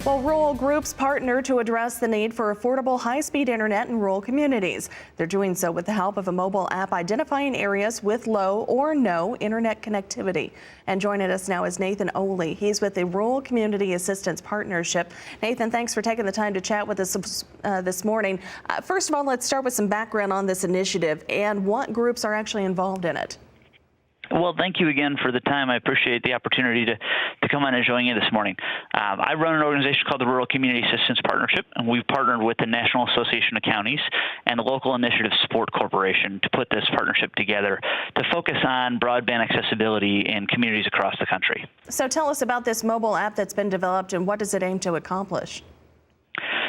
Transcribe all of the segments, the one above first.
Well, rural groups partner to address the need for affordable high-speed internet in rural communities. They're doing so with the help of a mobile app identifying areas with low or no internet connectivity. And joining us now is Nathan Ohle. He's with the Rural Community Assistance Partnership. Nathan, thanks for taking the time to chat with us this morning. First of all, let's start with some background on this initiative and what groups are actually involved in it. Well, thank you again for the time. I appreciate the opportunity to come on and join you this morning. I run an organization called the Rural Community Assistance Partnership, and we've partnered with the National Association of Counties and the Local Initiative Support Corporation to put this partnership together to focus on broadband accessibility in communities across the country. So tell us about this mobile app that's been developed and what does it aim to accomplish?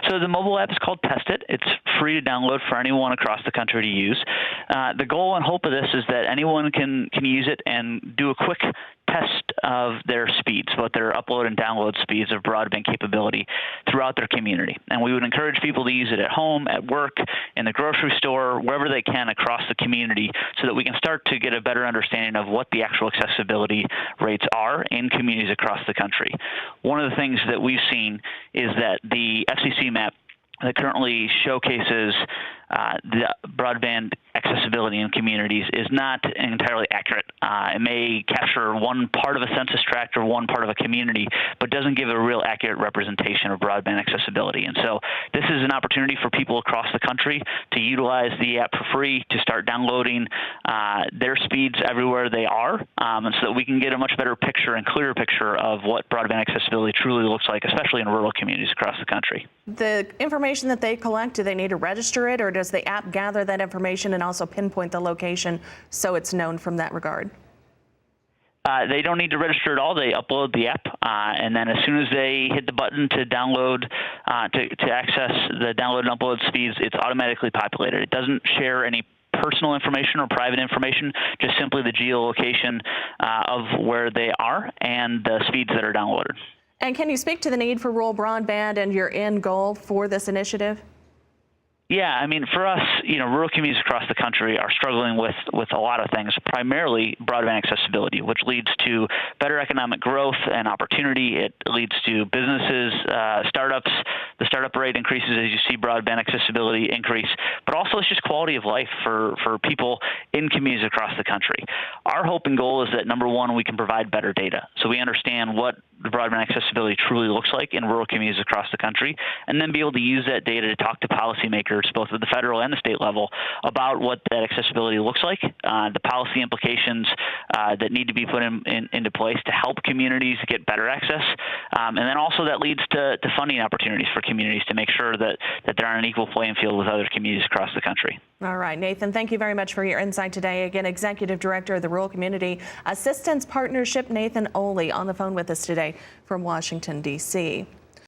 So the mobile app is called TestIT. It's free to download for anyone across the country to use. The goal and hope of this is that anyone can use it and do a quick test of their speeds, both their upload and download speeds of broadband capability throughout their community. And we would encourage people to use it at home, at work, in the grocery store, wherever they can across the community so that we can start to get a better understanding of what the actual accessibility rates are in communities across the country. One of the things that we've seen is that the FCC map that currently showcases the broadband accessibility in communities is not entirely accurate. It may capture one part of a census tract or one part of a community, but doesn't give a real accurate representation of broadband accessibility. And so this is an opportunity for people across the country to utilize the app for free, to start downloading their speeds everywhere they are, and so that we can get a much better picture and clearer picture of what broadband accessibility truly looks like, especially in rural communities across the country. The information that they collect, do they need to register it, or does the app gather that information and also pinpoint the location so it's known from that regard? They don't need to register at all. They upload the app, and then as soon as they hit the button to download, to access the download and upload speeds, it's automatically populated. It doesn't share any personal information or private information, just simply the geolocation of where they are and the speeds that are downloaded. And can you speak to the need for rural broadband and your end goal for this initiative? Yeah, I mean, for us, rural communities across the country are struggling with a lot of things, primarily broadband accessibility, which leads to better economic growth and opportunity. It leads to businesses, startups. The startup rate increases as you see broadband accessibility increase, but also it's just quality of life for people in communities across the country. Our hope and goal is that, number one, we can provide better data so we understand what the broadband accessibility truly looks like in rural communities across the country, and then be able to use that data to talk to policymakers, both at the federal and the state level, about what that accessibility looks like, the policy implications that need to be put into place to help communities get better access, and then also that leads to funding opportunities for communities to make sure that they're on an equal playing field with other communities across the country. All right, Nathan, thank you very much for your insight today. Again, Executive Director of the Rural Community Assistance Partnership, Nathan Ohle, on the phone with us today from Washington, D.C.